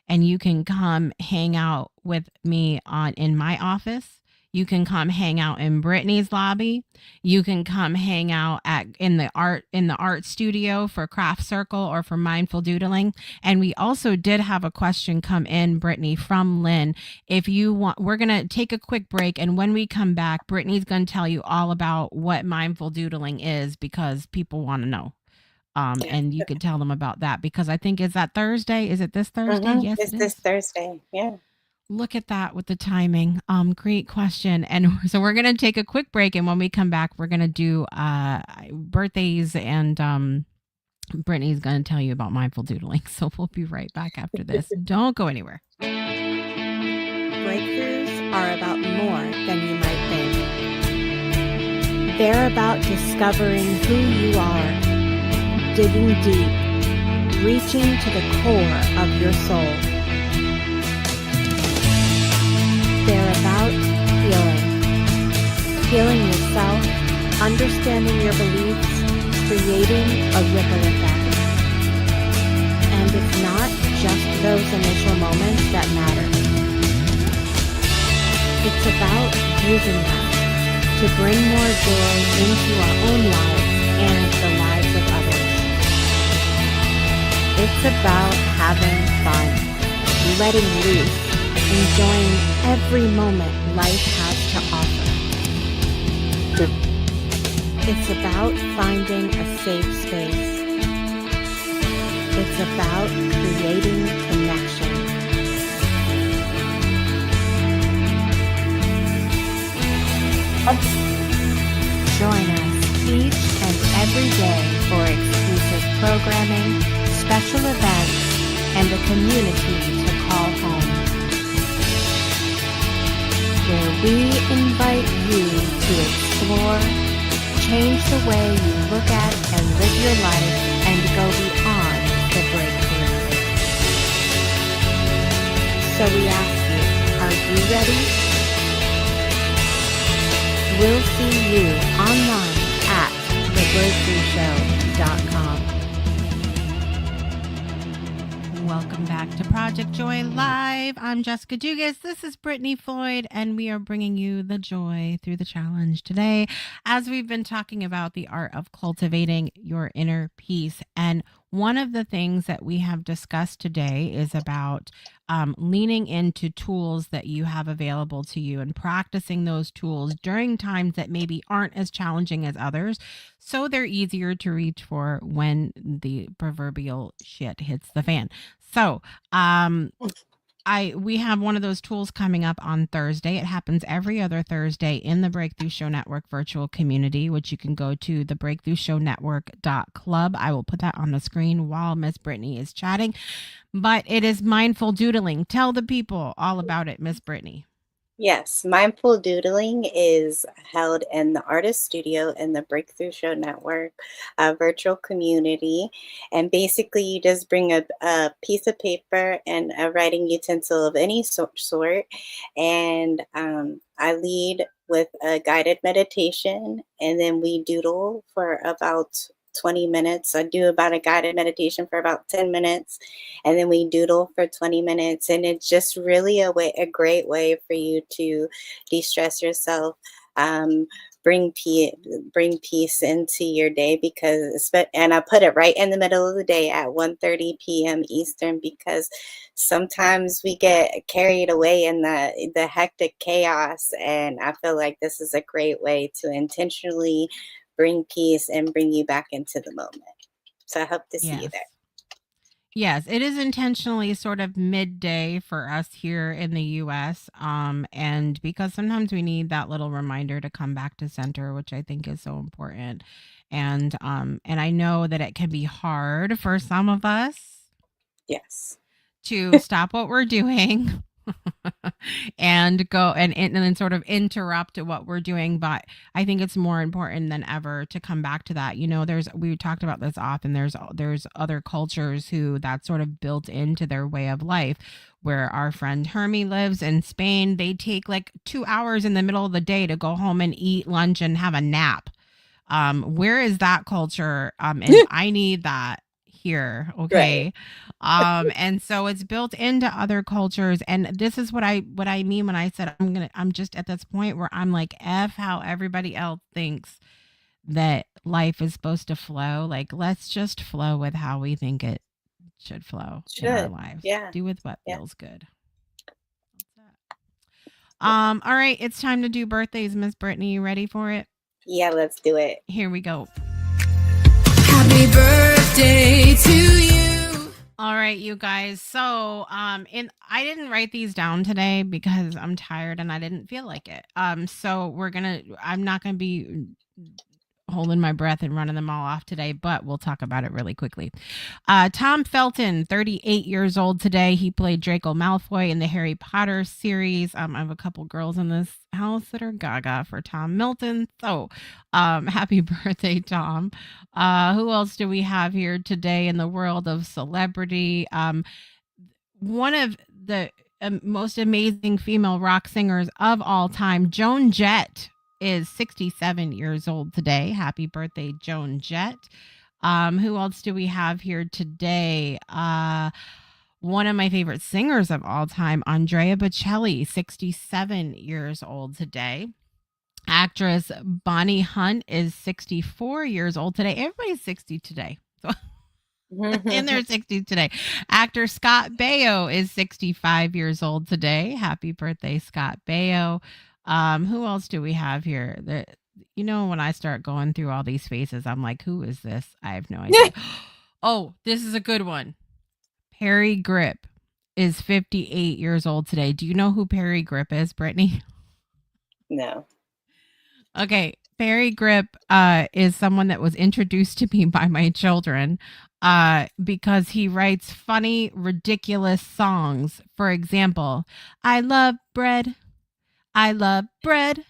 S1: and you can come hang out with me on in my office. You can come hang out in Brittany's lobby. You can come hang out at in the art studio for craft circle or for mindful doodling. And we also did have a question come in, Brittany, from Lynn. If you want, we're gonna take a quick break, and when we come back, Brittany's gonna tell you all about what mindful doodling is because people want to know.
S2: Yeah.
S1: And you could tell them about that because I think, is that Thursday? Is it this Thursday? Yes,
S2: It's
S1: it
S2: this
S1: is.
S2: Thursday. Yeah.
S1: Look at that with the timing. Great question. And so we're gonna take a quick break, and when we come back, we're gonna do birthdays, and Brittany's gonna tell you about mindful doodling. So we'll be right back after this. Don't go anywhere.
S3: Breakthroughs are about more than you might think. They're about discovering who you are, digging deep, reaching to the core of your soul. They're about healing yourself, understanding your beliefs, creating a ripple effect. And it's not just those initial moments that matter. It's about using them to bring more joy into our own lives and the lives of others. It's about having fun, letting loose, enjoying every moment life has to offer. It's about finding a safe space. It's about creating connection. Join us each and every day for exclusive programming, special events, and a community to call home, where we invite you to explore, change the way you look at and live your life, and go beyond the breakthrough. So we ask you, are you ready? We'll see you online at thebreakthroughshow.com.
S1: Welcome back to Project Joy Live. I'm Jessica Dugas. This is Brittany Floyd, and we are bringing you the joy through the challenge today as we've been talking about the art of cultivating your inner peace. And one of the things that we have discussed today is about leaning into tools that you have available to you and practicing those tools during times that maybe aren't as challenging as others, so they're easier to reach for when the proverbial shit hits the fan. So, I we have one of those tools coming up on Thursday. It happens every other Thursday in the Breakthrough Show Network virtual community, which you can go to the breakthroughshownetwork.club. I will put that on the screen while Miss Brittany is chatting. But it is mindful doodling. Tell the people all about it, Miss Brittany.
S2: Yes, mindful doodling is held in the artist studio in the Breakthrough Show Network virtual community. And basically, you just bring a piece of paper and a writing utensil of any sort. And I lead with a guided meditation, and then we doodle for about 20 minutes. I do about a guided meditation for about 10 minutes, and then we doodle for 20 minutes. And it's just really a great way for you to de-stress yourself, um, bring peace into your day, because and I put it right in the middle of the day at 1:30 p.m. Eastern, because sometimes we get carried away in the hectic chaos, and I feel like this is a great way to intentionally bring peace and bring you back into the moment. So I hope to see you
S1: Yes.
S2: there.
S1: Yes, it is intentionally sort of midday for us here in the US. And because sometimes we need that little reminder to come back to center, which I think is so important. And I know that it can be hard for some of us
S2: Yes.
S1: to stop what we're doing and go and then sort of interrupt what we're doing. But I think it's more important than ever to come back to that. You know, we talked about this often. There's other cultures who that's sort of built into their way of life. Where our friend Hermie lives in Spain, they take like 2 hours in the middle of the day to go home and eat lunch and have a nap. Where is that culture? And I need that here.
S2: Right.
S1: Okay. And so it's built into other cultures. And this is what I mean when I said I'm just at this point where I'm like, F how everybody else thinks that life is supposed to flow. Like, let's just flow with how we think it should flow in our
S2: Should.
S1: lives.
S2: Yeah.
S1: Do with what
S2: Yeah.
S1: feels good.
S2: Yeah.
S1: All right, it's time to do birthdays, Miss Brittany. You ready for it?
S2: Yeah, let's do it.
S1: Here we go.
S4: Happy birthday to you.
S1: All right, you guys. So, and I didn't write these down today because I'm tired and I didn't feel like it. So I'm not gonna be holding my breath and running them all off today, but we'll talk about it really quickly. Tom Felton, 38 years old today. He played Draco Malfoy in the Harry Potter series. I have a couple girls in this house that are gaga for Tom Milton. So happy birthday, Tom. Who else do we have here today in the world of celebrity? One of the most amazing female rock singers of all time, Joan Jett, is 67 years old today. Happy birthday, Joan Jett. Who else do we have here today? One of my favorite singers of all time, Andrea Bocelli, 67 years old today. Actress Bonnie Hunt is 64 years old today. Everybody's 60 today. So in their 60s today. Actor Scott Baio is 65 years old today. Happy birthday, Scott Baio. Who else do we have here? When I start going through all these faces, I'm like, who is this? I have no idea. Oh, this is a good one. Perry Grip is 58 years old today. Do you know who Perry Grip is, Brittany?
S2: No.
S1: Okay. Perry Grip is someone that was introduced to me by my children because he writes funny, ridiculous songs. For example, I love bread. I love bread.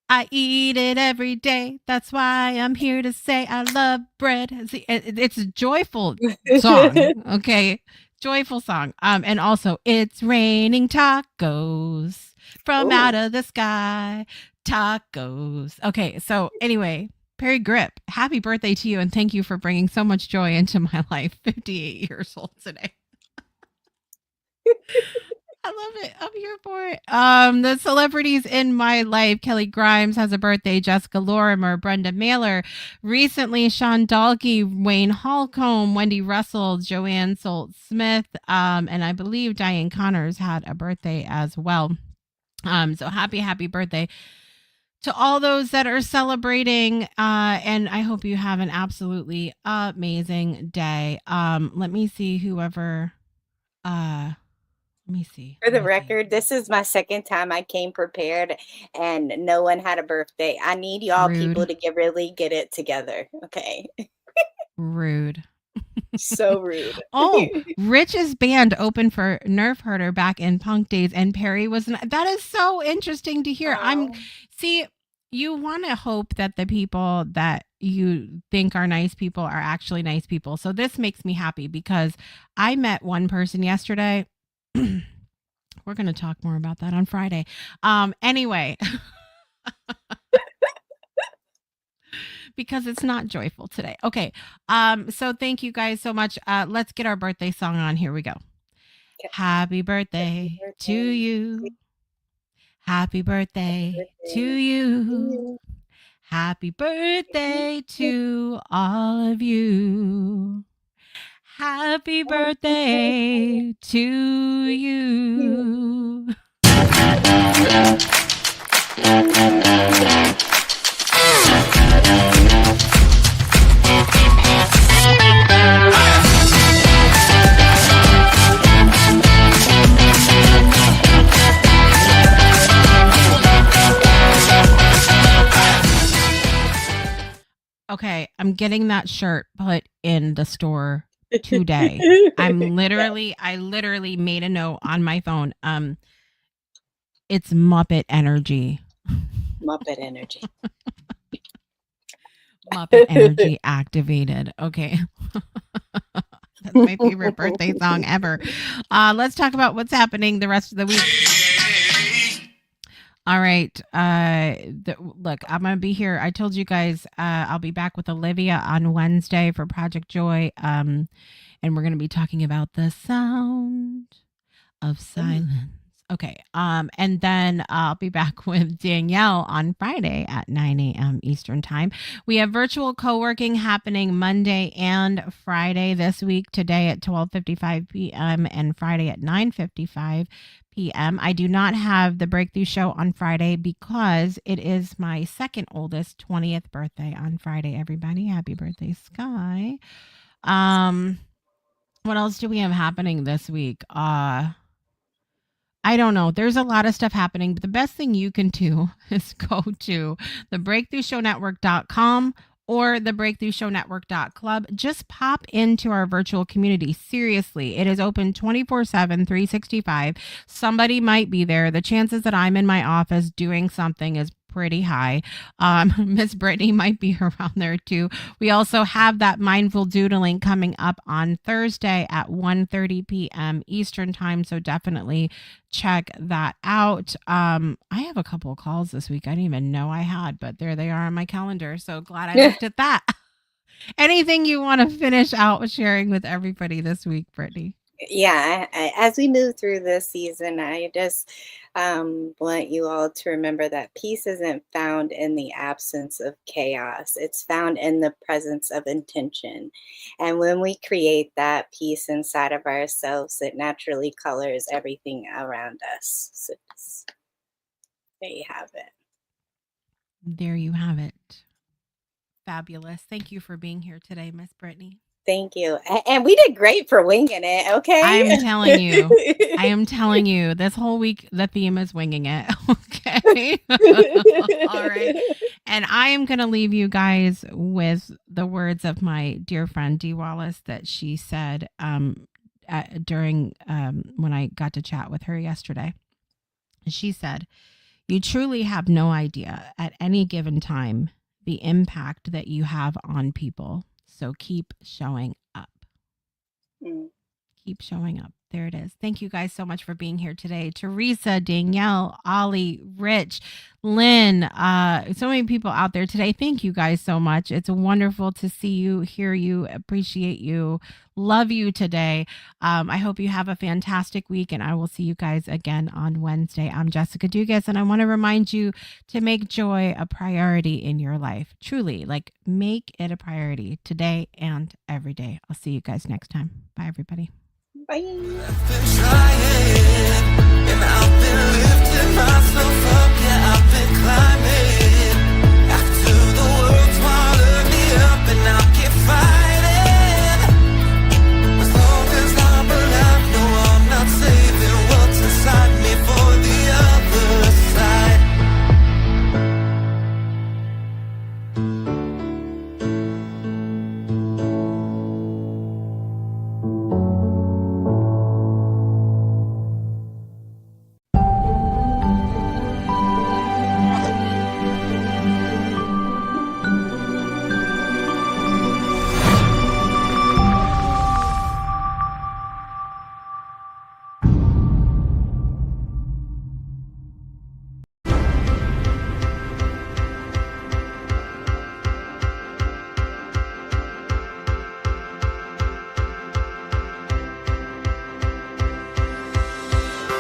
S1: I eat it every day. That's why I'm here to say I love bread. See, it's a joyful song. Okay. Joyful song. And also, it's raining tacos from
S2: Ooh.
S1: out of the sky. Tacos. Okay. So, anyway, Perry Grip, happy birthday to you. And thank you for bringing so much joy into my life. 58 years old today. I love it. I'm here for it. The celebrities in my life: Kelly Grimes has a birthday. Jessica Lorimer, Brenda Mailer, recently Sean Dalkey, Wayne Holcomb, Wendy Russell, Joanne Solt Smith, and I believe Diane Connors had a birthday as well. So happy birthday to all those that are celebrating, and I hope you have an absolutely amazing day. Let me see whoever. Let me see.
S2: For the record, this is my second time I came prepared and no one had a birthday. I need y'all people
S1: Rude.
S2: to really get it together. Okay.
S1: Rude.
S2: So rude.
S1: Oh, Rich's band opened for Nerf Herder back in punk days, and Perry was. That is so interesting to hear.
S2: Oh,
S1: See, you want to hope that the people that you think are nice people are actually nice people. So this makes me happy because I met one person yesterday. We're going to talk more about that on Friday. Anyway, because it's not joyful today. Okay. So thank you guys so much. Let's get our birthday song on. Here we go.
S2: okay.
S1: Happy birthday to you. Happy birthday to you. Happy birthday to all of you. Happy birthday to you. Okay, I'm getting that shirt put in the store today. I literally made a note on my phone. It's Muppet energy.
S2: Muppet energy.
S1: Muppet energy activated. Okay. That's my favorite birthday song ever. Let's talk about what's happening the rest of the week. All right. Look, I'm going to be here. I told you guys I'll be back with Olivia on Wednesday for Project Joy. And we're going to be talking about the sound of silence. Okay. And then I'll be back with Danielle on Friday at 9 a.m. Eastern time. We have virtual co-working happening Monday and Friday this week, today at 12:55 p.m. and Friday at 9:55 p.m. I do not have the Breakthrough Show on Friday because it is my second oldest 20th birthday on Friday. Everybody, happy birthday, Sky. What else do we have happening this week? I don't know. There's a lot of stuff happening, but the best thing you can do is go to thebreakthroughshownetwork.com or thebreakthroughshownetwork.club. Just pop into our virtual community. Seriously, it is open 24/7, 365. Somebody might be there. The chances that I'm in my office doing something is pretty high. Miss Brittany might be around there too. We also have that mindful doodling coming up on Thursday at 1:30 p.m. Eastern time. So definitely check that out. I have a couple of calls this week I didn't even know I had, but there they are on my calendar. So glad I looked at that. Anything you want to finish out sharing with everybody this week, Brittany?
S2: Yeah, as we move through this season, I just want you all to remember that peace isn't found in the absence of chaos. It's found in the presence of intention. And when we create that peace inside of ourselves, it naturally colors everything around us. So there you have it.
S1: There you have it. Fabulous. Thank you for being here today, Miss Brittany.
S2: Thank you. And we did great for winging it, okay?
S1: I am telling you, this whole week, the theme is winging it, okay? All right. And I am going to leave you guys with the words of my dear friend, Dee Wallace, that she said during when I got to chat with her yesterday. She said, "You truly have no idea at any given time the impact that you have on people. So keep showing up." Keep showing up. There it is. Thank you guys so much for being here today. Teresa, Danielle, Ollie, Rich, Lynn, so many people out there today. Thank you guys so much. It's wonderful to see you, hear you, appreciate you, love you today. I hope you have a fantastic week, and I will see you guys again on Wednesday. I'm Jessica Dugas, and I want to remind you to make joy a priority in your life. Truly, like, make it a priority today and every day. I'll see you guys next time. Bye, everybody.
S2: Bye.
S4: I've been trying, and I've been lifting myself up, yeah, I've been